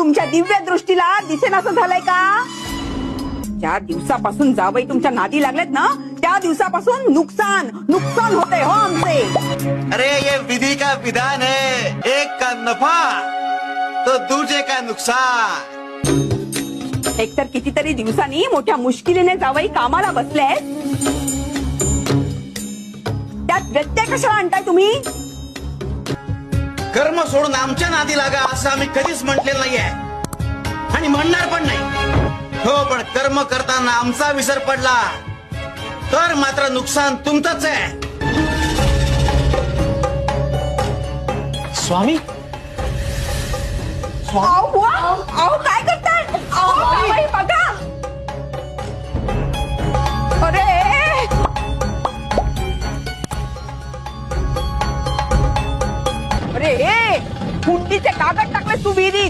तुमच्या दिव्य दृष्टीला दिसेनासं झालंय का? ज्या दिवसापासून जावई तुमच्या नादी लागलेत ना, त्या दिवसापासून नुकसान नुकसान होते हो आमचे. अरे ये विधि का विधान है, एक का नफा तो दूसरे का नुकसान. एकतर कितीतरी दिवसांनी मोठ्या मुश्किलीने जावई कामाला बसले, त्यात व्यत्यय कशाला आणताय तुम्ही? कर्म सोडून आमच्या नादी लागा असं आम्ही कधीच म्हटलेलं नाहीये आणि म्हणणार पण नाही. हो, पण कर्म करताना आमचा विसर पडला तर मात्र नुकसान तुमचंच आहे. स्वामी अहो, अहो, काय करताय? अहो, जावई बघा. अरे अरे, हुंडीचे कागद टाकले तू विहिरीत.